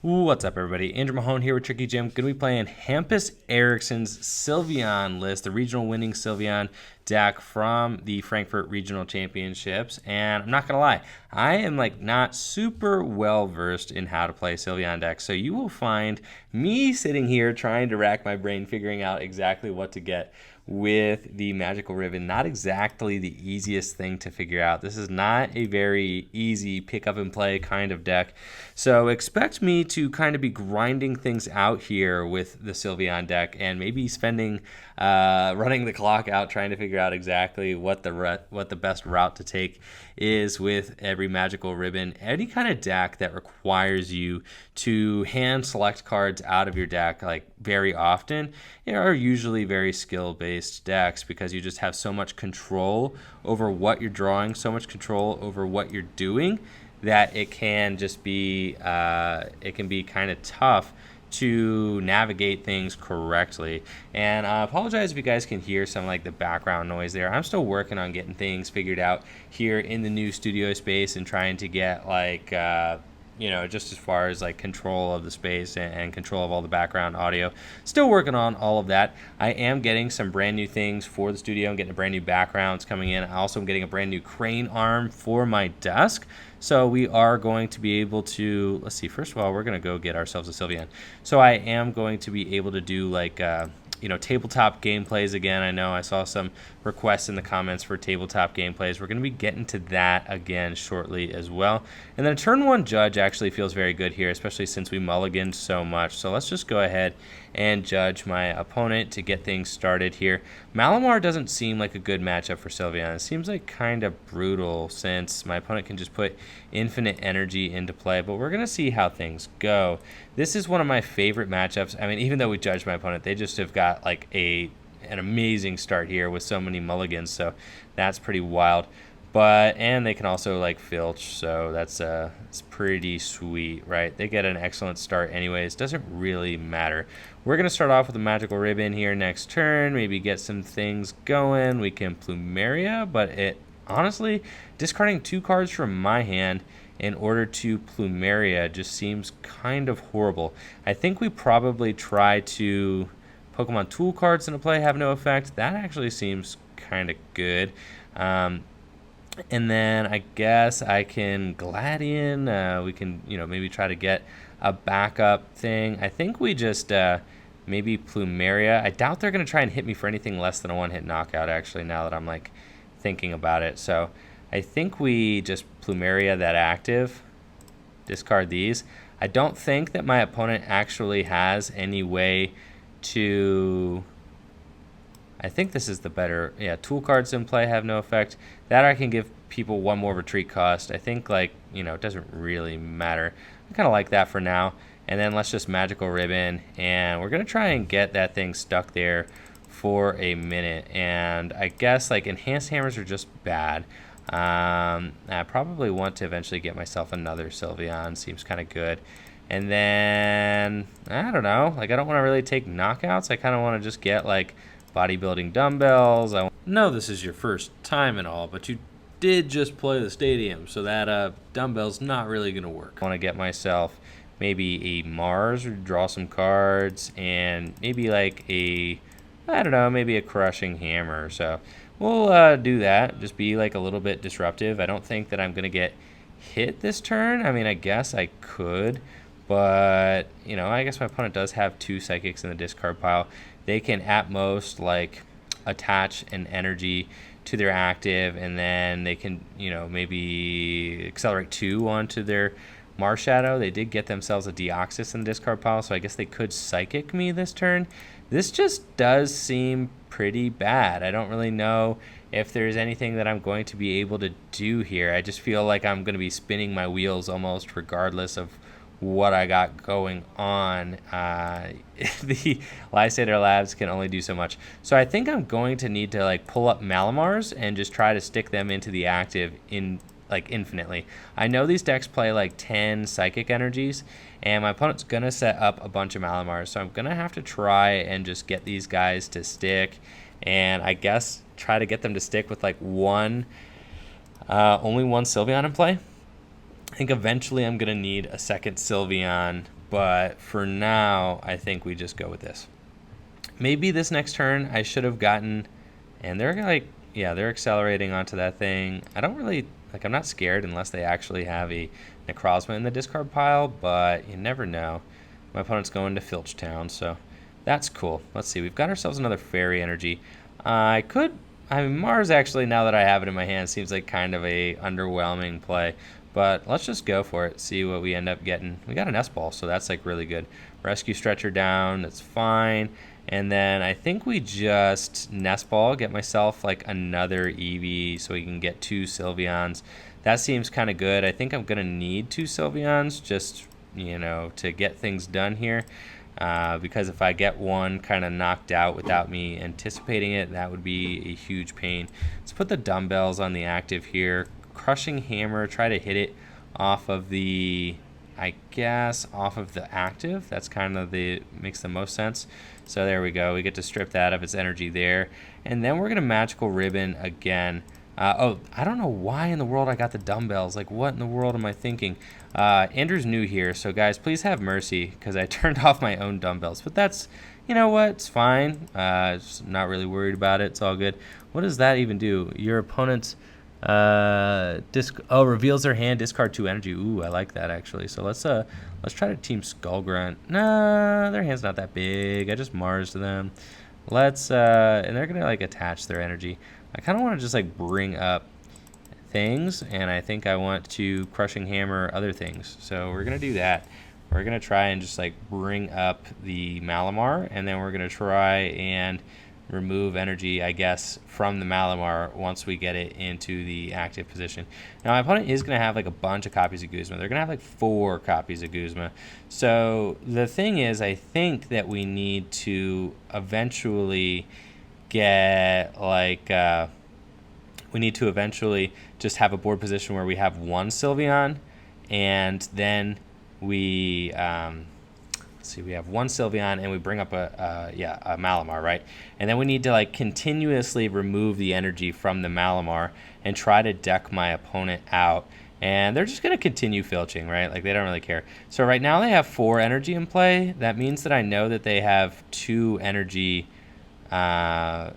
What's up, everybody? Andrew Mahone here with Tricky Jim. Going to be playing Hampus Eriksson's Sylveon list, the regional winning Sylveon deck from the Frankfurt Regional Championships. And I'm not going to lie, I am not super well versed in how to play Sylveon decks. So you will find me sitting here trying to rack my brain, figuring out exactly what to get with the magical ribbon. Not exactly the easiest thing to figure out. This is not a very easy pick up and play kind of deck. So expect me to kind of be grinding things out here with the Sylveon deck and maybe spending running the clock out trying to figure out exactly what the best route to take is with every magical ribbon. Any kind of deck that requires you to hand select cards out of your deck very often are usually very skill-based decks, because you just have so much control over what you're drawing, so much control over what you're doing, that it can just be kind of tough to navigate things correctly. And I apologize if you guys can hear some the background noise there. I'm still working on getting things figured out here in the new studio space and trying to get just as far as control of the space and control of all the background audio. Still working on all of that. I am getting some brand new things for the studio. I'm getting a brand new backgrounds coming in. I also am getting a brand new crane arm for my desk. So we are going to be able to, let's see, first of all, we're going to go get ourselves a Sylveon. So I am going to be able to do tabletop gameplays again. I know I saw some requests in the comments for tabletop gameplays. We're going to be getting to that again shortly as well. And then a turn one judge actually feels very good here, especially since we mulliganed so much. So let's just go ahead and judge my opponent to get things started here. Malamar doesn't seem like a good matchup for Sylveon. It seems kind of brutal, since my opponent can just put infinite energy into play, but we're going to see how things go. This is one of my favorite matchups. I mean, even though we judged my opponent, they just have got an amazing start here with so many mulligans, so that's pretty wild. And they can also filch, so it's pretty sweet, right? They get an excellent start anyways. Doesn't really matter. We're gonna start off with a magical ribbon here next turn, maybe get some things going. We can Plumeria, but it honestly, discarding 2 cards from my hand in order to Plumeria just seems kind of horrible. I think we probably try to Pokemon tool cards into play, have no effect. That actually seems kind of good. And then I guess I can Gladian. We can, maybe try to get a backup thing. I think we just maybe Plumeria. I doubt they're going to try and hit me for anything less than a one-hit knockout, actually, now that I'm thinking about it. So I think we just Plumeria that active, discard these. I don't think that my opponent actually has any way to... I think this is the better... Yeah, tool cards in play have no effect. That I can give people one more retreat cost. I think, it doesn't really matter. I kind of like that for now. And then let's just magical ribbon. And we're going to try and get that thing stuck there for a minute. And I guess, enhanced hammers are just bad. I probably want to eventually get myself another Sylveon. Seems kind of good. And then, I don't know. I don't want to really take knockouts. I kind of want to just get, bodybuilding dumbbells. I know this is your first time and all, but you did just play the stadium, so that dumbbell's not really going to work. I want to get myself maybe a Mars, or draw some cards, and maybe maybe a crushing hammer. So we'll do that. Just be a little bit disruptive. I don't think that I'm going to get hit this turn. I mean, I guess I could, but I guess my opponent does have 2 psychics in the discard pile. They can at most attach an energy to their active, and then they can maybe accelerate 2 onto their Marshadow. They did get themselves a Deoxys in the discard pile, so I guess they could psychic me this turn. This just does seem pretty bad. I don't really know if there's anything that I'm going to be able to do here. I just feel like I'm going to be spinning my wheels almost regardless of what I got going on. The Lysander Labs can only do so much. So I think I'm going to need to pull up Malamars and just try to stick them into the active infinitely. I know these decks play 10 psychic energies, and my opponent's gonna set up a bunch of Malamars, so I'm gonna have to try and just get these guys to stick, and I guess try to get them to stick with only one Sylveon in play. I think eventually I'm going to need a second Sylveon but for now, I think we just go with this. Maybe this next turn I should have gotten, and they're like, yeah, they're accelerating onto that thing. I don't really, like, I'm not scared unless they actually have a Necrozma in the discard pile, but you never know. My opponent's going to Filchtown, so that's cool. Let's see, we've got ourselves another Fairy Energy. I mean, Mars actually, now that I have it in my hand, seems like kind of a underwhelming play. But let's just go for it, see what we end up getting. We got an S-Ball, so that's like really good. Rescue Stretcher down, that's fine. And then I think we just Nest Ball, get myself like another Eevee so we can get 2 Sylveons. That seems kind of good. I think I'm going to need 2 Sylveons just, you know, to get things done here. Because if I get one kind of knocked out without me anticipating it, that would be a huge pain. Let's put the dumbbells on the active here. Crushing Hammer, try to hit it off of the, I guess, off of the active. That's kind of makes the most sense. So there we go. We get to strip that of its energy there. And then we're going to Magical Ribbon again. Oh, I don't know why in the world I got the dumbbells. Like, what in the world am I thinking? Andrew's new here, so guys, please have mercy because I turned off my own dumbbells. But that's, you know what? It's fine. Just not really worried about it. It's all good. What does that even do? Your opponent's reveals their hand, discard 2 energy. Ooh, I like that actually. So let's try to team Skullgrunt. Nah, their hand's not that big. I just Mars to them. Let's and they're gonna like attach their energy. I kind of want to just like bring up things, and I think I want to Crushing Hammer other things. So we're gonna do that. We're gonna try and just like bring up the Malamar, and then we're gonna try and remove energy, I guess, from the Malamar once we get it into the active position. Now, my opponent is going to have like a bunch of copies of Guzma. They're going to have like 4 copies of Guzma. So the thing is, I think that we need to eventually get like, we need to eventually just have a board position where we have 1 Sylveon, and then we, see, we have 1 Sylveon and we bring up a Malamar, right? And then we need to like continuously remove the energy from the Malamar and try to deck my opponent out. And they're just going to continue filching, right? Like, they don't really care. So right now they have 4 energy in play. That means that I know that they have 2 energy. I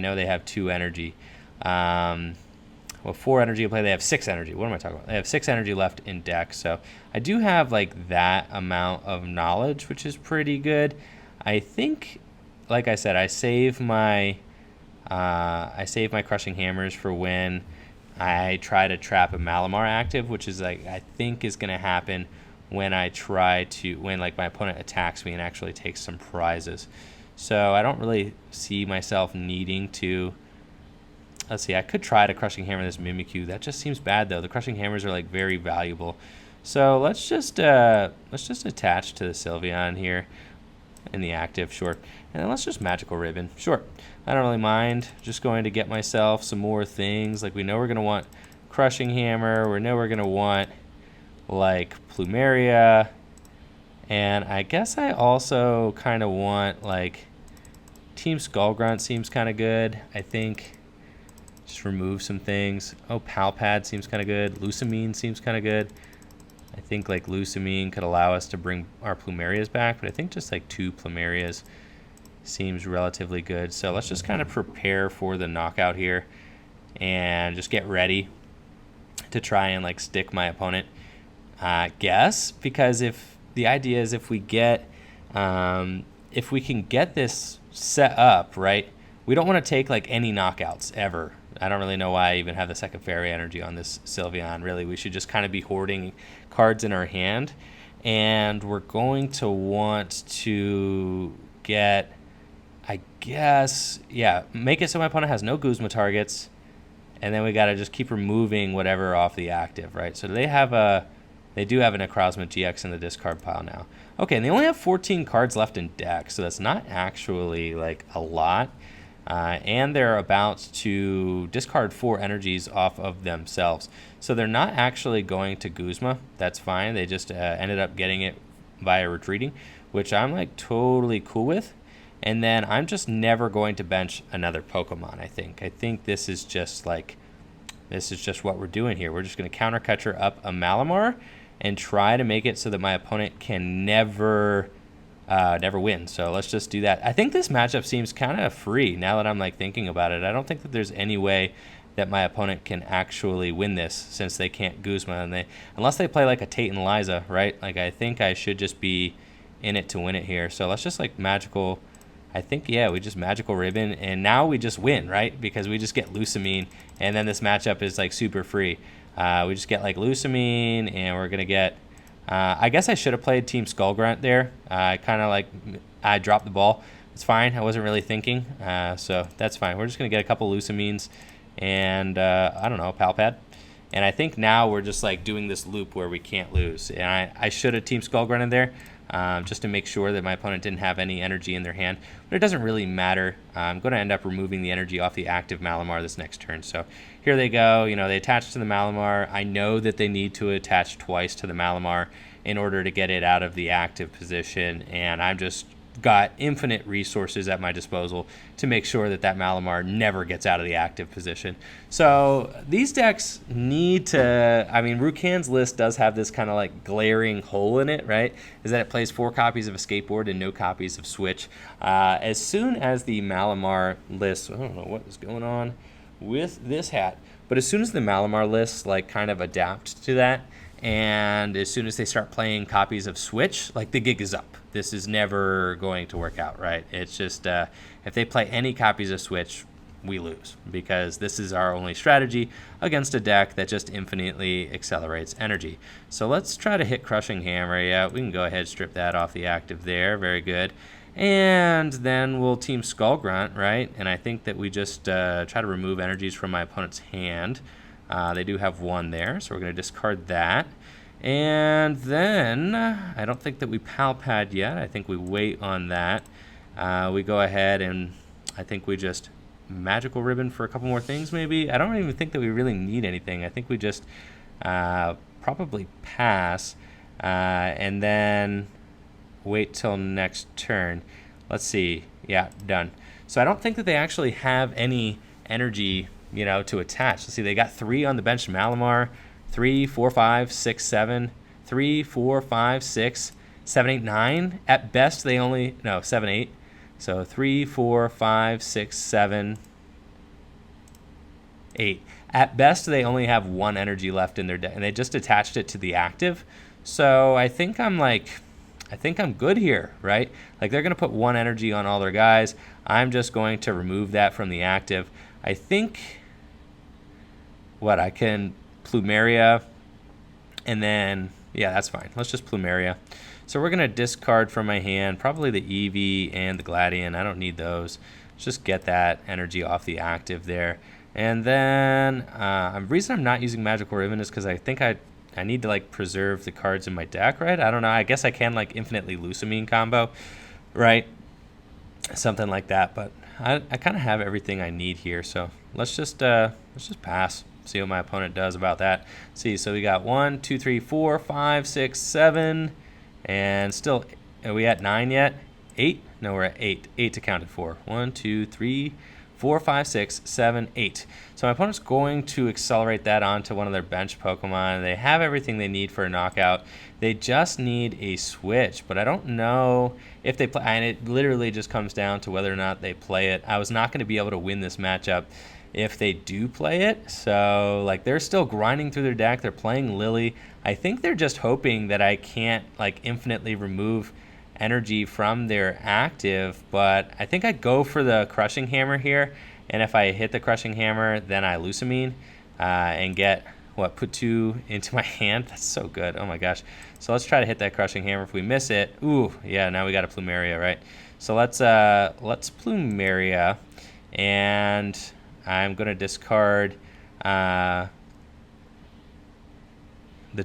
know they have 2 energy. 4 energy in play. They have 6 energy. What am I talking about? They have 6 energy left in deck. So I do have like that amount of knowledge, which is pretty good. I think, like I said, I save my Crushing Hammers for when I try to trap a Malamar active, which is like, I think is going to happen when when like my opponent attacks me and actually takes some prizes. So I don't really see myself needing to. Let's see, I could try to Crushing Hammer this Mimikyu. That just seems bad, though. The Crushing Hammers are, like, very valuable. So let's just attach to the Sylveon here in the active, sure. And then let's just Magical Ribbon, sure. I don't really mind. Just going to get myself some more things. Like, we know we're going to want Crushing Hammer. We know we're going to want, like, Plumeria. And I guess I also kind of want, like, Team Skullgrunt seems kind of good, I think. Just remove some things. Oh, Palpad seems kind of good. Lucamine seems kind of good. I think like Lucamine could allow us to bring our Plumerias back, but I think just like 2 Plumerias seems relatively good. So let's just kind of prepare for the knockout here and just get ready to try and like stick my opponent. Guess, because if the idea is if we can get this set up, right, we don't want to take like any knockouts ever. I don't really know why I even have the second Fairy Energy on this Sylveon. Really, we should just kind of be hoarding cards in our hand. And we're going to want to get, I guess, yeah, make it so my opponent has no Guzma targets. And then we got to just keep removing whatever off the active, right? So they do have a Necrozma GX in the discard pile now. Okay, and they only have 14 cards left in deck, so that's not actually like a lot. And they're about to discard 4 energies off of themselves. So they're not actually going to Guzma. That's fine. They just ended up getting it via retreating, which I'm like totally cool with. And then I'm just never going to bench another Pokemon, I think. I think this is just what we're doing here. We're just going to counter Catcher up a Malamar. and try to make it so that my opponent can never win. So let's just do that. I think this matchup seems kind of free now that I'm like thinking about it. I don't think that there's any way that my opponent can actually win this, since they can't Guzma, and unless they play like a Tate and Liza, right? Like, I think I should just be in it to win it here. So let's just like magical. I think, yeah, we just magical ribbon, and now we just win, right? Because we just get Lusamine, and then this matchup is like super free. We just get like Lusamine, and we're gonna get. I guess I should have played Team Skullgrunt there. I dropped the ball. It's fine. I wasn't really thinking, so that's fine. We're just gonna get a couple Lusamines and I don't know, Palpad. And I think now we're just like doing this loop where we can't lose. And I should have Team Skullgrunt in there just to make sure that my opponent didn't have any energy in their hand. But it doesn't really matter. I'm going to end up removing the energy off the active Malamar this next turn. So here they go. You know, they attach to the Malamar. I know that they need to attach twice to the Malamar in order to get it out of the active position. And I'm just got infinite resources at my disposal to make sure that Malamar never gets out of the active position. So these decks need to, I mean, Rukan's list does have this kind of like glaring hole in it, right? Is that it plays 4 copies of a skateboard and no copies of Switch. As soon as the Malamar list, I don't know what is going on with this hat, but as soon as the Malamar lists like kind of adapt to that, and as soon as they start playing copies of Switch, like the gig is up. This is never going to work out, right? It's just if they play any copies of Switch, we lose, because this is our only strategy against a deck that just infinitely accelerates energy. So let's try to hit Crushing Hammer. Yeah, we can go ahead and strip that off the active there. Very good. And then we'll Team Skullgrunt, right? And I think that we just try to remove energies from my opponent's hand. They do have 1 there, so we're going to discard that. And then I don't think that we Palpad yet. I think we wait on that. We go ahead and I think we just Magical Ribbon for a couple more things maybe. I don't even think that we really need anything. I think we just probably pass and then wait till next turn. Let's see. Yeah, done. So I don't think that they actually have any energy, you know, to attach. Let's see, they got 3 on the bench. Malamar, 3, 4, 5, 6, 7, 3, 4, 5, 6, 7, 8, 9. At best, they only, no, 7, 8. So 3, 4, 5, 6, 7, 8. At best, they only have 1 energy left in their deck, and they just attached it to the active. So I think I'm good here, right? Like, they're going to put 1 energy on all their guys. I'm just going to remove that from the active. I think I can Plumeria, and then, yeah, that's fine. Let's just Plumeria. So we're going to discard from my hand probably the Eevee and the Gladion. I don't need those. Let's just get that energy off the active there. And then the reason I'm not using Magical Ribbon is because I think I need to like preserve the cards in my deck, right? I don't know. I guess I can like infinitely Lusamine combo, right? Something like that, but I kind of have everything I need here, so let's just pass. See what my opponent does about that. See, so we got 1, 2, 3, 4, 5, 6, 7, and still, are we at 9 yet? 8? No, we're at 8. 8 accounted for. 1, 2, 3, 4, 5, 6, 7, 8. So my opponent's going to accelerate that onto one of their bench Pokemon. They have everything they need for a knockout. They just need a switch, but I don't know if they play, and it literally just comes down to whether or not they play it. I was not going to be able to win this matchup if they do play it. So like, they're still grinding through their deck. They're playing Lily. I think they're just hoping that I can't like infinitely remove energy from their active, but I think I'd go for the Crushing Hammer here, and if I hit the Crushing Hammer, then I Lusamine and get put 2 into my hand. That's so good. Oh my gosh. So let's try to hit that Crushing Hammer. If we miss it, ooh, yeah, now we got a Plumeria, right? So let's Plumeria, and I'm gonna discard the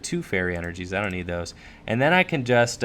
2 Fairy Energies. I don't need those, and then I can just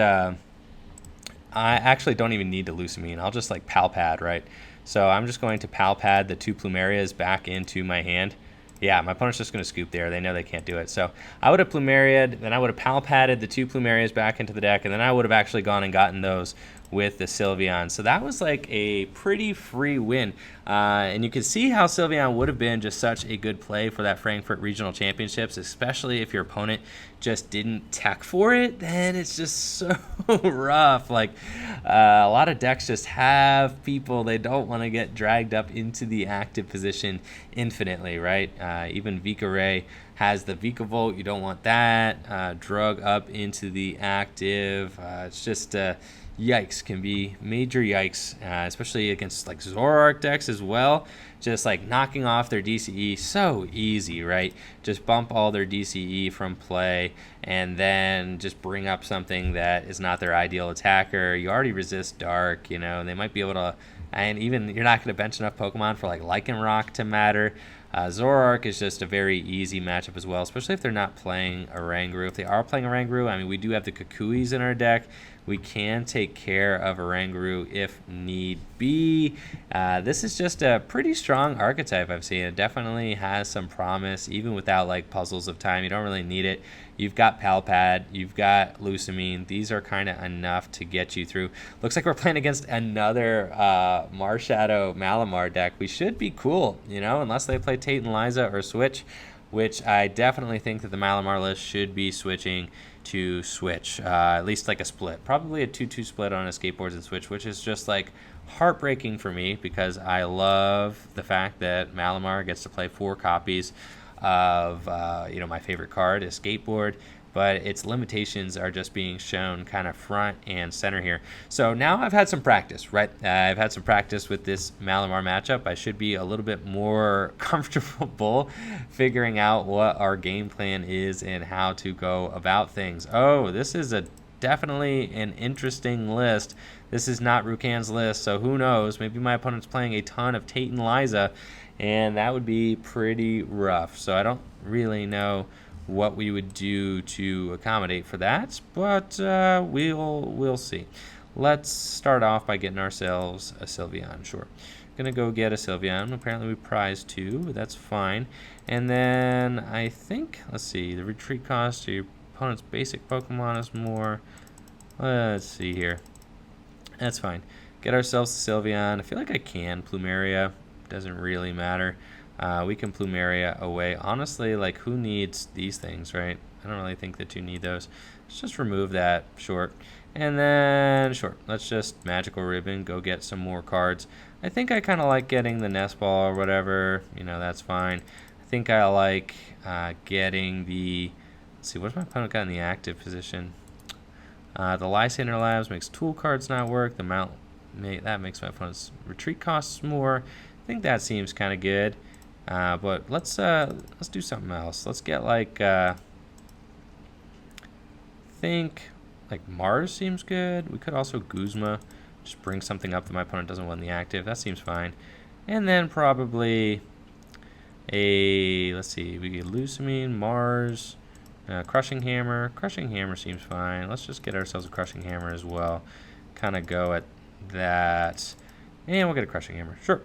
I actually don't even need to Lusamine. I'll just like Palpad, right? So I'm just going to Palpad the 2 Plumerias back into my hand. Yeah, my opponent's just going to scoop there. They know they can't do it. So I would have Plumeria'd, then I would have Palpaded the 2 Plumerias back into the deck, and then I would have actually gone and gotten those with the Sylveon. So that was like a pretty free win. And you can see how Sylveon would have been just such a good play for that Frankfurt Regional Championships, especially if your opponent just didn't tech for it. Then it's just so rough. Like a lot of decks just have people they don't want to get dragged up into the active position infinitely, right? Even Vika Ray has the Vika Volt. You don't want that. Drug up into the active. It's just yikes, can be major yikes, especially against like Zoroark decks as well. Just like knocking off their DCE so easy, right? Just bump all their DCE from play and then just bring up something that is not their ideal attacker. You already resist Dark, and they might be able to, and even you're not going to bench enough Pokemon for like Lycanroc to matter. Zoroark is just a very easy matchup as well, especially if they're not playing Oranguru. If they are playing Oranguru, I mean, we do have the Kukuis in our deck. We can take care of Oranguru if need be. This is just a pretty strong archetype I've seen. It definitely has some promise, even without like Puzzles of Time. You don't really need it. You've got Palpad, you've got Lusamine. These are kind of enough to get you through. Looks like we're playing against another Marshadow Malamar deck. We should be cool, unless they play Tate and Liza or switch, which I definitely think that the Malamar list should be switching to switch, at least like a split. Probably a 2-2 split on a Skateboards and Switch, which is just like heartbreaking for me because I love the fact that Malamar gets to play 4 copies of my favorite card, a Skateboard, but its limitations are just being shown kind of front and center here. So now I've had some practice, right? I've had some practice with this Malamar matchup. I should be a little bit more comfortable figuring out what our game plan is and how to go about things. Oh, this is definitely an interesting list. This is not Rukan's list, so who knows? Maybe my opponent's playing a ton of Tate and Liza, and that would be pretty rough. So I don't really know what we would do to accommodate for that, but we'll see. Let's start off by getting ourselves a Sylveon. Sure, gonna go get a Sylveon. Apparently we prize 2, but that's fine. And then I think, let's see, the retreat cost to your opponent's basic Pokemon is more. Let's see here. That's fine. Get ourselves a Sylveon. I feel like I can Plumeria. Doesn't really matter. We can Plumeria away. Honestly, like, who needs these things, right? I don't really think that you need those. Let's just remove that, short. And then, short. Let's just Magical Ribbon, go get some more cards. I think I kind of like getting the Nest Ball or whatever. That's fine. I think I like getting the... Let's see, what's my opponent got in the active position? The Lysander Labs makes tool cards not work. The Mount... that makes my opponent's retreat costs more. I think that seems kind of good. But let's do something else. Let's get like think like Mars seems good. We could also Guzma, just bring something up that my opponent doesn't want in the active. That seems fine. And then probably let's see, we get Lusamine, Mars, Crushing Hammer. Crushing Hammer seems fine. Let's just get ourselves a Crushing Hammer as well. Kind of go at that. And we'll get a Crushing Hammer. Sure.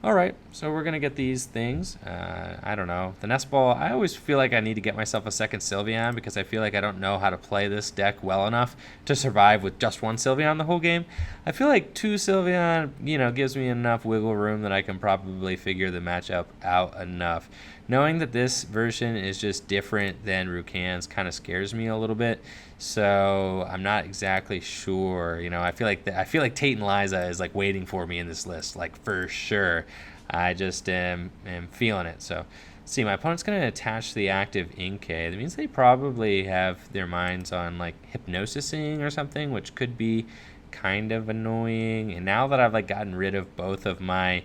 All right, so we're going to get these things. I don't know. The Nest Ball, I always feel like I need to get myself a second Sylveon because I feel like I don't know how to play this deck well enough to survive with just one Sylveon the whole game. I feel like 2 Sylveon, gives me enough wiggle room that I can probably figure the matchup out enough. Knowing that this version is just different than Rukan's kind of scares me a little bit. So I'm not exactly sure. I feel like Tate and Liza is like waiting for me in this list, like for sure. I just am feeling it. So see, my opponent's going to attach the active Inkay. That means they probably have their minds on like hypnosising or something, which could be kind of annoying. And now that I've like gotten rid of both of my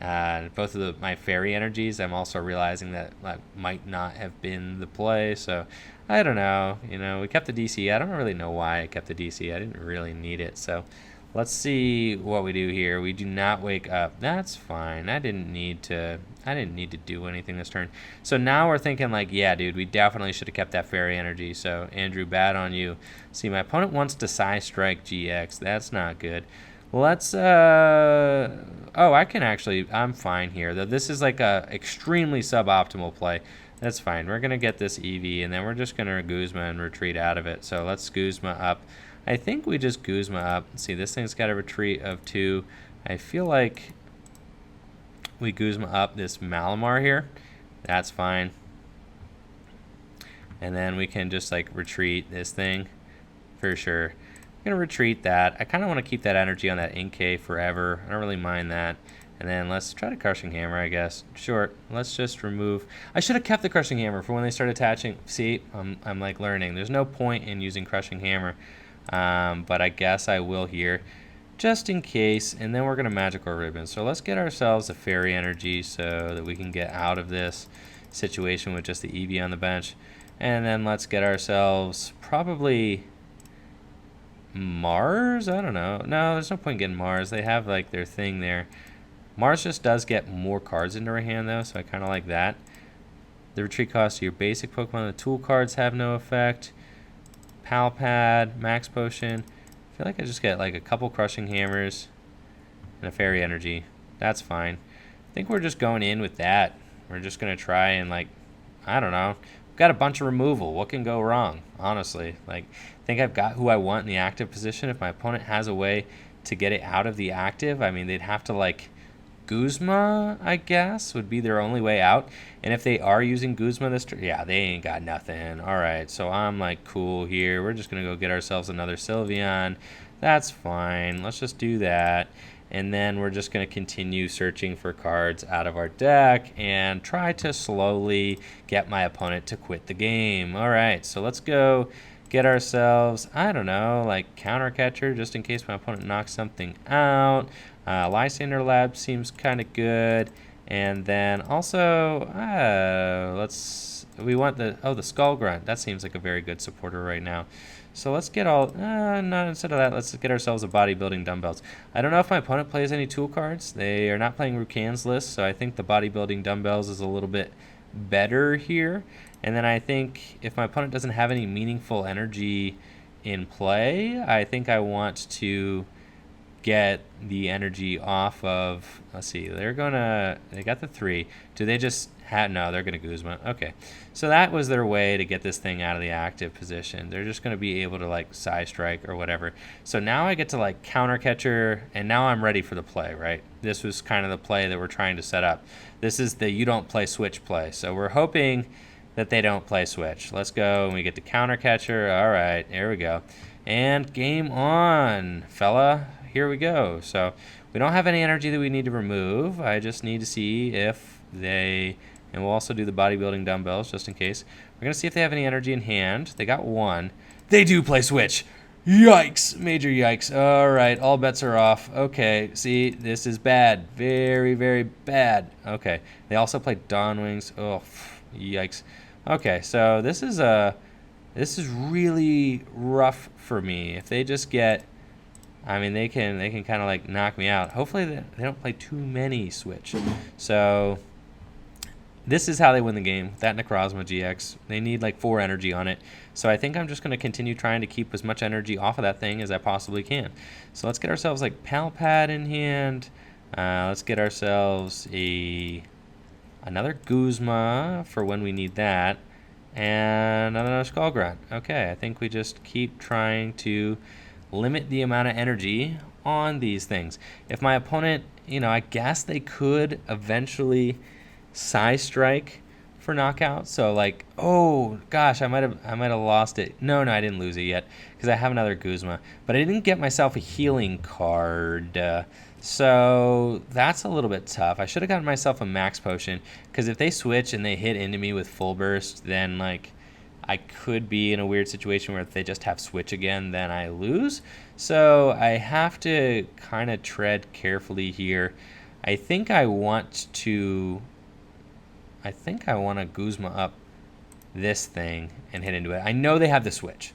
my fairy energies, I'm also realizing that might not have been the play. So I don't know. We kept the DC. I don't really know why I kept the DC. I didn't really need it. So let's see what we do here. We do not wake up. That's fine. I didn't need to do anything this turn. So now we're thinking like, yeah, dude, we definitely should have kept that fairy energy. So Andrew, bad on you. See, my opponent wants to Psy Strike GX. That's not good. Let's I'm fine here. Though this is like a extremely suboptimal play. That's fine. We're gonna get this EV and then we're just gonna Guzma and retreat out of it. So let's Guzma up I think we just Guzma up. Let's see, this thing's got a retreat of 2. I feel like we Guzma up this Malamar here. That's fine. And then we can just like retreat this thing for sure. I'm going to retreat that. I kind of want to keep that energy on that Inkay forever. I don't really mind that. And then let's try the Crushing Hammer, I guess. Short. Let's just remove. I should have kept the Crushing Hammer for when they start attaching. See, I'm like learning. There's no point in using Crushing Hammer. But I guess I will here, just in case. And then we're going to Magical Ribbon. So let's get ourselves a Fairy Energy so that we can get out of this situation with just the Eevee on the bench. And then let's get ourselves probably Mars? I don't know. No, there's no point in getting Mars. They have like their thing there. Mars just does get more cards into our hand though, so I kind of like that. The retreat cost of your basic Pokemon, the tool cards have no effect. Pal Pad, Max Potion. I feel like I just get like a couple Crushing Hammers and a Fairy Energy. That's fine. I think we're just going in with that. We're just going to try and like, I don't know. We've got a bunch of removal. What can go wrong, honestly? Like, I think I've got who I want in the active position. If my opponent has a way to get it out of the active, I mean, they'd have to like Guzma, I guess, would be their only way out. And if they are using Guzma this turn, yeah, they ain't got nothing. All right, so I'm like cool here. We're just going to go get ourselves another Sylveon. That's fine. Let's just do that. And then we're just going to continue searching for cards out of our deck and try to slowly get my opponent to quit the game. All right, so let's go get ourselves, I don't know, like Counter Catcher just in case my opponent knocks something out. Lysander Lab seems kind of good. And then also, we want the Skull Grunt. That seems like a very good supporter right now. So let's get instead of that, let's get ourselves a Bodybuilding Dumbbells. I don't know if my opponent plays any tool cards. They are not playing Rukan's list, so I think the Bodybuilding Dumbbells is a little bit better here. And then I think if my opponent doesn't have any meaningful energy in play, I think I want to get the energy off of, let's see, they got the 3. Do they just have, no, they're going to Guzma. Okay, so that was their way to get this thing out of the active position. They're just going to be able to like Side Strike or whatever. So now I get to like Counter Catcher, and now I'm ready for the play, right? This was kind of the play that we're trying to set up. This is the you don't play Switch play. So we're hoping that they don't play Switch. Let's go, and we get the Counter Catcher. All right, there we go. And game on, fella. Here we go. So we don't have any energy that we need to remove. I just need to see if they, and we'll also do the Bodybuilding Dumbbells just in case. We're going to see if they have any energy in hand. They got 1. They do play Switch. Yikes. Major yikes. All right. All bets are off. Okay. See, this is bad. Very, very bad. Okay. They also play Dawn Wings. Oh, yikes. Okay. So this is really rough for me. If they just get, I mean, they can kind of like knock me out. Hopefully they don't play too many Switch. So this is how they win the game. That Necrozma GX. They need like 4 energy on it. So I think I'm just going to continue trying to keep as much energy off of that thing as I possibly can. So let's get ourselves like Pal Pad in hand. Let's get ourselves another Guzma for when we need that. And another Skull Grunt. Okay, I think we just keep trying to limit the amount of energy on these things. If my opponent, I guess they could eventually Side Strike for knockout. So like, oh gosh, I might have lost it. No, I didn't lose it yet because I have another Guzma, but I didn't get myself a healing card. So that's a little bit tough. I should have gotten myself a Max Potion because if they switch and they hit into me with Full Burst, then like I could be in a weird situation where if they just have Switch again, then I lose. So I have to kind of tread carefully here. I think I want to Guzma up this thing and hit into it. I know they have the Switch.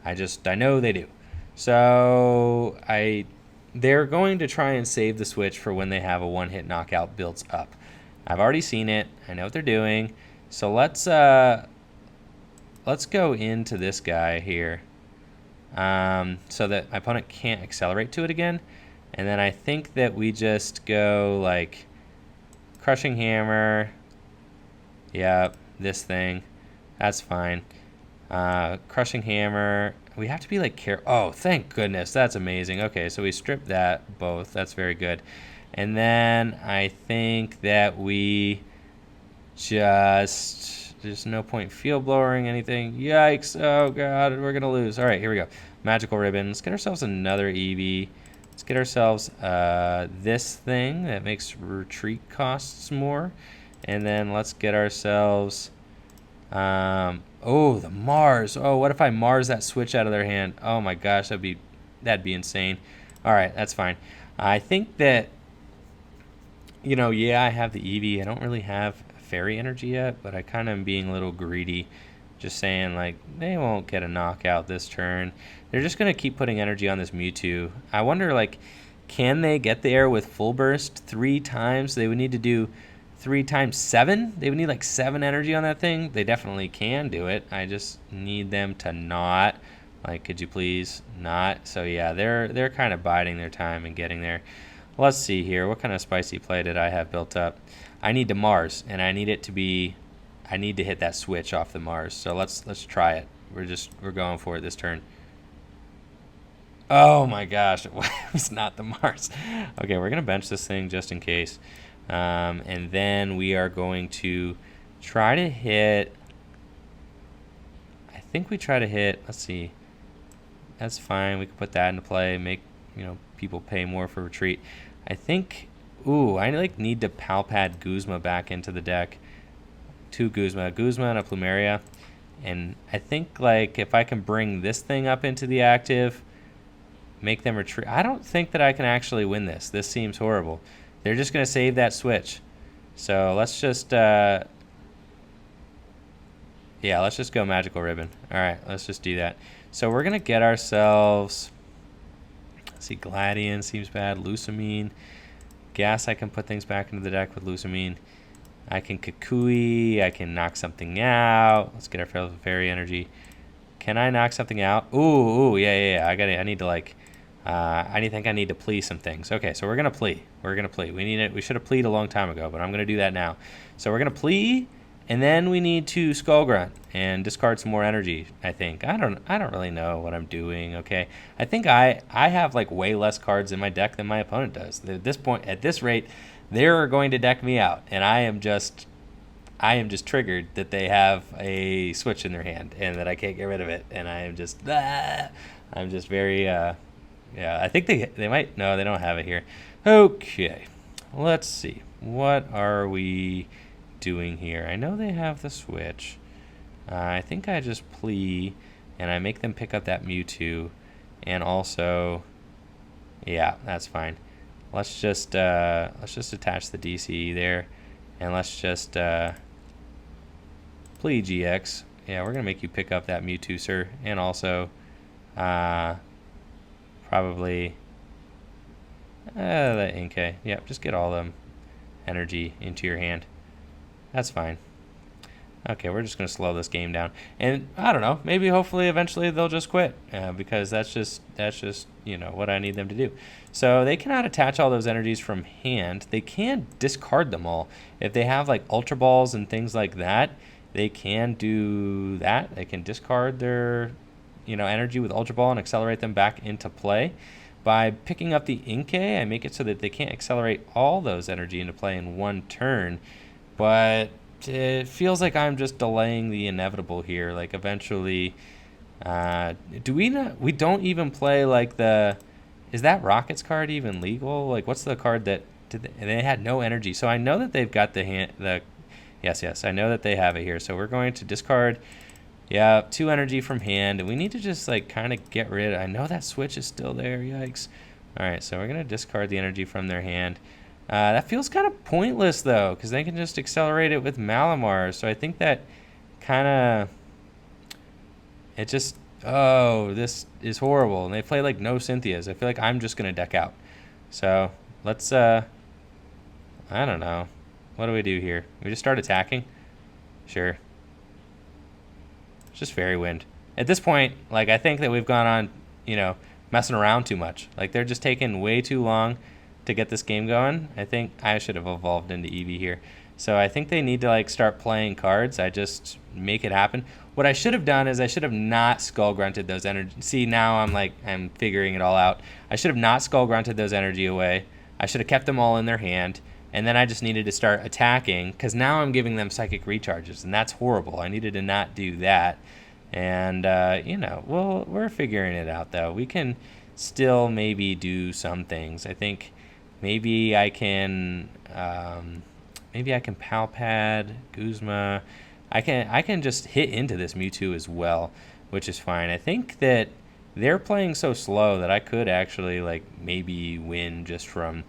I know they do. So they're going to try and save the Switch for when they have a one-hit knockout builds up. I've already seen it. I know what they're doing. So let's go into this guy here so that my opponent can't accelerate to it again. And then I think that we just go like Crushing Hammer. Yeah, this thing. That's fine. Crushing Hammer. we have to be like oh, thank goodness. That's amazing. Okay, so we stripped that both. That's very good. And then I think that we there's no point field blowing anything. Yikes. Oh, God, we're going to lose. All right, here we go. Magical Ribbon. Let's get ourselves another EV. Let's get ourselves this thing that makes retreat costs more. And then let's get ourselves... oh, the Mars. Oh, what if I Mars that switch out of their hand? Oh, my gosh, that'd be insane. All right, that's fine. I think that, yeah, I have the Eevee. I don't really have fairy energy yet, but I kind of am being a little greedy. Just saying, like, they won't get a knockout this turn. They're just going to keep putting energy on this Mewtwo. I wonder, like, can they get there with full burst 3 times? They would need to do 3 times 7. They would need like 7 energy on that thing. They definitely can do it. I just need them to not. Like, could you please not? So yeah, they're kind of biding their time and getting there. Let's see here. What kind of spicy play did I have built up? I need to Mars, and I need it to be. I need to hit that switch off the Mars. So let's try it. We're going for it this turn. Oh my gosh, it was not the Mars. Okay, we're gonna bench this thing just in case. And then we are going to try to hit, I think we try to hit, let's see, that's fine, we can put that into play, make, people pay more for retreat. I think, I like need to Palpad Guzma back into the deck. 2 Guzma and a Plumeria. And I think, like, if I can bring this thing up into the active, make them retreat. I don't think that I can actually win this. This seems horrible. They're just going to save that switch. So let's just, let's just go Magical Ribbon. All right, let's just do that. So we're going to get ourselves, let's see, Gladian seems bad. Lucamine. Gas, I can put things back into the deck with Lucamine. I can Kukui. I can knock something out. Let's get ourselves Fairy Energy. Can I knock something out? Yeah. I need to, like... I think I need to plea some things. Okay, so we're gonna plea. We should have plead a long time ago, but I'm gonna do that now. So we're gonna plea, and then we need to Skull Grunt and discard some more energy. I think. I don't really know what I'm doing. Okay, I think I have like way less cards in my deck than my opponent does. At this rate, they're going to deck me out, and I am just triggered that they have a switch in their hand and that I can't get rid of it, and I'm just very. Yeah, I think they might. No, they don't have it here. Okay, let's see. What are we doing here? I know they have the switch. I think I just plea, and I make them pick up that Mewtwo, and also, yeah, that's fine. Let's just attach the DC there, and let's just plea GX. Yeah, we're gonna make you pick up that Mewtwo, sir, and also, probably the Inkay. Yep, just get all them energy into your hand. That's fine. Okay, we're just going to slow this game down. And I don't know, maybe hopefully eventually they'll just quit because that's just what I need them to do. So they cannot attach all those energies from hand. They can discard them all. If they have like Ultra Balls and things like that, they can do that. They can discard their energy with Ultra Ball and accelerate them back into play. By picking up the Inkay, I make it so that they can't accelerate all those energy into play in one turn. But it feels like I'm just delaying the inevitable here. Like eventually, we don't even play like is that Rockets card even legal? Like what's the card that they had no energy? So I know that they've got yes, I know that they have it here. So we're going to discard. Yeah, 2 energy from hand, and we need to just like kind of get rid of. I know that switch is still there. Yikes! All right, so we're gonna discard the energy from their hand. That feels kind of pointless though, because they can just accelerate it with Malamar. So I think that kind of this is horrible. And they play like no Cynthias. I feel like I'm just gonna deck out. So let's I don't know. What do we do here? We just start attacking? Sure. Just Fairy Wind. At this point, like I think that we've gone on, messing around too much. Like they're just taking way too long to get this game going. I think I should have evolved into Eevee here. So I think they need to like start playing cards. I just make it happen. What I should have done is I should have not Skull Grunted those energy. See, now I'm figuring it all out. I should have not Skull Grunted those energy away. I should have kept them all in their hand. And then I just needed to start attacking, because now I'm giving them psychic recharges, and that's horrible. I needed to not do that. And, we're figuring it out, though. We can still maybe do some things. I think maybe I can Pal Pad, Guzma. I can just hit into this Mewtwo as well, which is fine. I think that they're playing so slow that I could actually like maybe win just from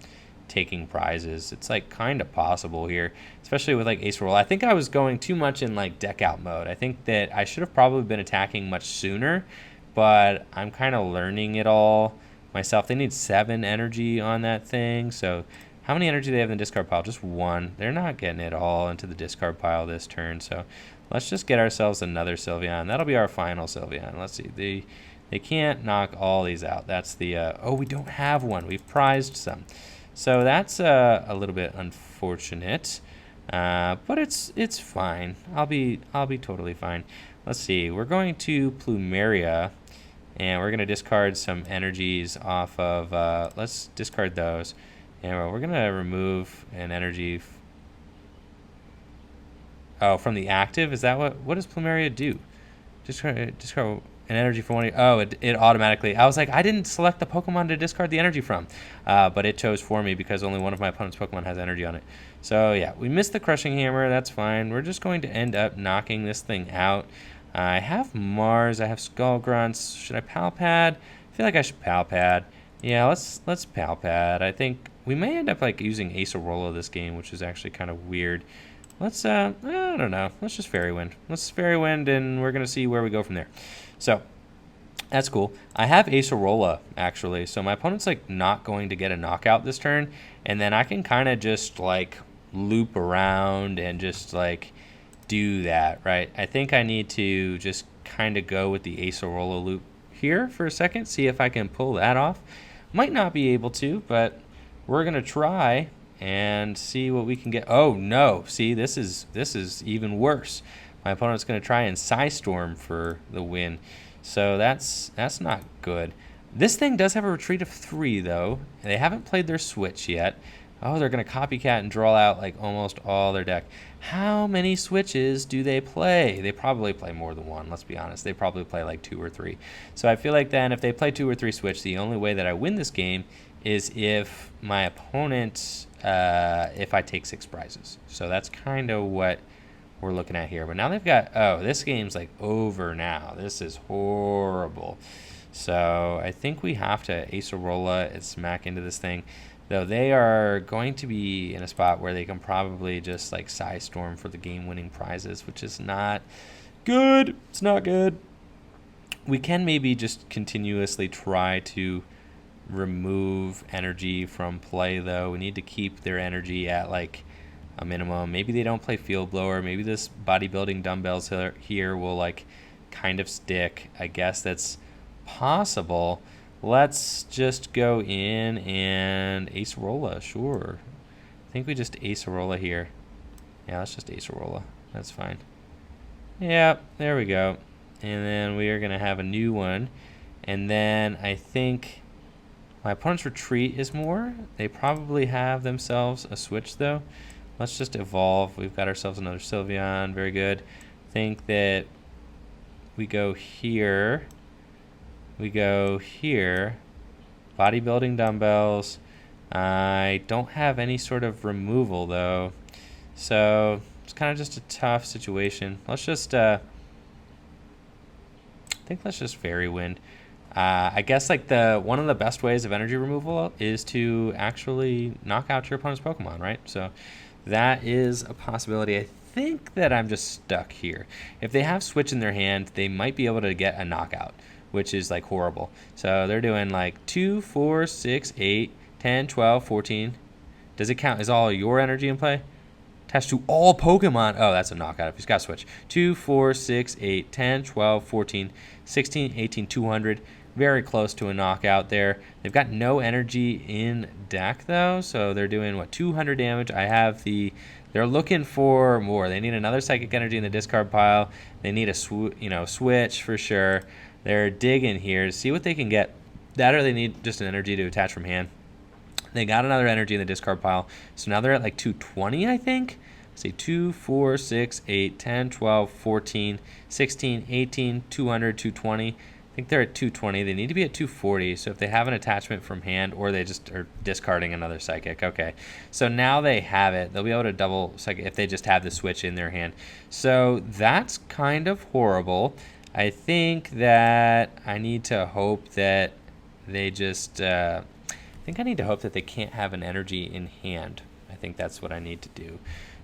taking prizes. It's like kind of possible here, especially with like Ace Roll. I think I was going too much in like deck out mode. I think that I should have probably been attacking much sooner, but I'm kind of learning it all myself. They need 7 energy on that thing. So how many energy do they have in the discard pile? Just 1. They're not getting it all into the discard pile this turn. So let's just get ourselves another Sylveon. That'll be our final Sylveon. Let's see. They can't knock all these out. That's the we don't have one. We've prized some. So that's a little bit unfortunate, but it's fine. I'll be totally fine. Let's see. We're going to Plumeria, and we're going to discard some energies off of. Let's discard those, and we're going to remove an energy. From the active. Is that what does Plumeria do? Discard an energy for one. It automatically. I was like, I didn't select the Pokemon to discard the energy from, but it chose for me because only one of my opponent's Pokemon has energy on it. So yeah, we missed the Crushing Hammer. That's fine. We're just going to end up knocking this thing out. I have Mars. I have Skull Grunts. Should I Pal Pad? I feel like I should Pal Pad. Yeah, let's Pal Pad. I think we may end up like using Acerola this game, which is actually kind of weird. Let's I don't know. Let's just Fairy Wind. Let's Fairy Wind, and we're gonna see where we go from there. So that's cool. I have Acerola actually, so my opponent's like not going to get a knockout this turn, and then I can kind of just like loop around and just like do that, right? I think I need to just kind of go with the Acerola loop here for a second, see if I can pull that off. Might not be able to, but we're gonna try and see what we can get. Oh no, see, this is even worse. My opponent's going to try and Psystorm for the win. So that's not good. This thing does have a retreat of 3 though. They haven't played their switch yet. Oh, they're going to copycat and draw out like almost all their deck. How many switches do they play? They probably play more than one, let's be honest. They probably play like 2 or 3. So I feel like then if they play 2 or 3 switch, the only way that I win this game is if my opponent, if I take 6 prizes. So that's kind of what we're looking at here. But now they've got, this game's like over now. This is horrible. So I think we have to Acerola and smack into this thing. Though they are going to be in a spot where they can probably just like Psystorm for the game-winning prizes, which is not good. It's not good. We can maybe just continuously try to remove energy from play, though. We need to keep their energy at like a minimum. Maybe they don't play Field Blower. Maybe this bodybuilding dumbbells here will like kind of stick. I guess that's possible. Let's just go in and Acerola, sure. I think we just Acerola here. Yeah, let's just Acerola. That's fine. Yeah, there we go. And then we are going to have a new one. And then I think my opponent's retreat is more. They probably have themselves a switch, though. Let's just evolve. We've got ourselves another Sylveon. Very good. I think that we go here. We go here. Bodybuilding dumbbells. I don't have any sort of removal, though. So it's kind of just a tough situation. Let's just, I think let's just Fairy Wind. I guess like one of the best ways of energy removal is to actually knock out your opponent's Pokemon, right? So that is a possibility. I think that I'm just stuck here. If they have Switch in their hand, they might be able to get a knockout, which is like horrible. So they're doing like 2, 4, 6, 8, 10, 12, 14. Does it count? Is all your energy in play? Attached to all Pokemon. Oh, that's a knockout if he's got Switch. 2, 4, 6, 8, 10, 12, 14, 16, 18, 200. Very close to a knockout there. They've got no energy in deck, though, so they're doing, 200 damage. I have the They're looking for more. They need another Psychic Energy in the discard pile. They need a switch for sure. They're digging here to see what they can get. That or they need just an energy to attach from hand. They got another energy in the discard pile. So now they're at like 220, I think. Let's see, 2, 4, 6, 8, 10, 12, 14, 16, 18, 200, 220. I think they're at 220. They need to be at 240. So if they have an attachment from hand, or they just are discarding another Psychic. Okay. So now they have it. They'll be able to double Psychic if they just have the switch in their hand. So that's kind of horrible. I think that I need to hope that they just... I think I need to hope that they can't have an energy in hand. I think that's what I need to do.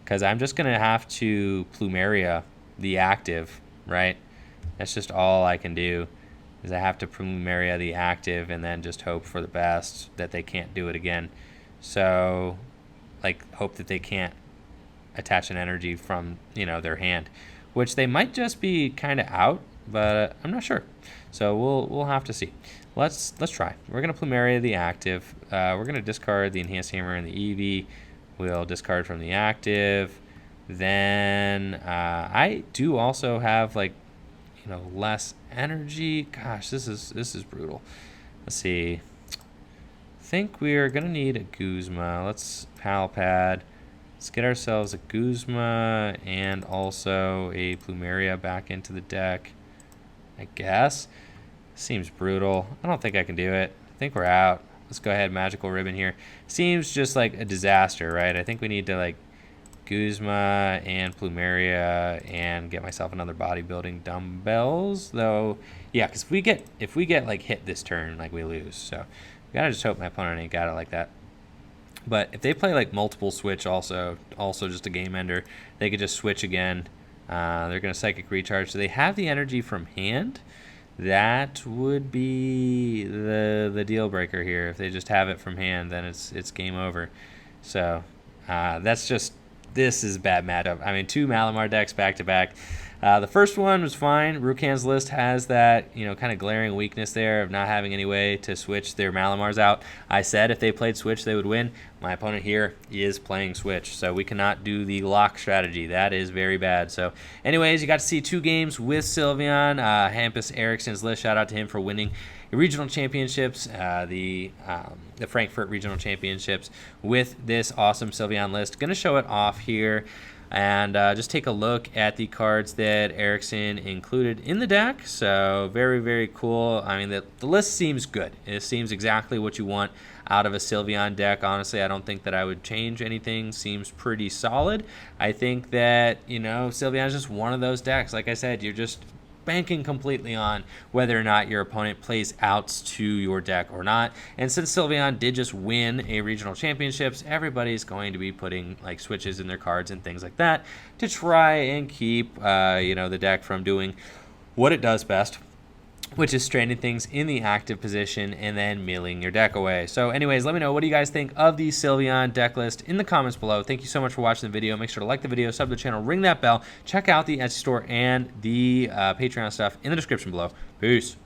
Because I'm just going to have to Plumeria the active, right? That's just all I can do, is I have to Plumeria the active and then just hope for the best that they can't do it again. So, like, hope that they can't attach an energy from, their hand, which they might just be kind of out, but I'm not sure. So we'll have to see. Let's try. We're going to Plumeria the active. We're going to discard the Enhanced Hammer and the Eevee. We'll discard from the active. Then I do also have less energy. Gosh, this is brutal. Let's see. I think we are going to need a Guzma. Let's Pal Pad. Let's get ourselves a Guzma and also a Plumeria back into the deck, I guess. Seems brutal. I don't think I can do it. I think we're out. Let's go ahead, Magical Ribbon here. Seems just like a disaster, right? I think we need to Guzma and Plumeria and get myself another bodybuilding dumbbells, though. Yeah, because if we get hit this turn, we lose. So we gotta just hope my opponent ain't got it like that. But if they play multiple switch, also just a game ender, they could just switch again. They're gonna Psychic Recharge, so they have the energy from hand. That would be the deal breaker here. If they just have it from hand, then it's game over. So this is a bad matchup. I mean, 2 Malamar decks back to back. The first one was fine. Rukan's list has that kind of glaring weakness there of not having any way to switch their Malamars out. I said if they played switch, they would win. My opponent here is playing switch, so we cannot do the lock strategy. That is very bad. So anyways, you got to see 2 games with Sylveon. Hampus Eriksson's list, shout out to him for winning regional championships, the Frankfurt Regional Championships with this awesome Sylveon list. Going to show it off here. And just take a look at the cards that Eriksson included in the deck. So very, very cool. I mean, the list seems good. It seems exactly what you want out of a Sylveon deck. Honestly, I don't think that I would change anything. Seems pretty solid. I think that, Sylveon is just one of those decks. Like I said, you're just banking completely on whether or not your opponent plays outs to your deck or not. And since Sylveon did just win a regional championships, everybody's going to be putting switches in their cards and things like that to try and keep the deck from doing what it does best, which is stranding things in the active position and then milling your deck away. So anyways, let me know, what do you guys think of the Sylveon deck list in the comments below. Thank you so much for watching the video. Make sure to like the video, sub to the channel, ring that bell, check out the Etsy store and the Patreon stuff in the description below. Peace.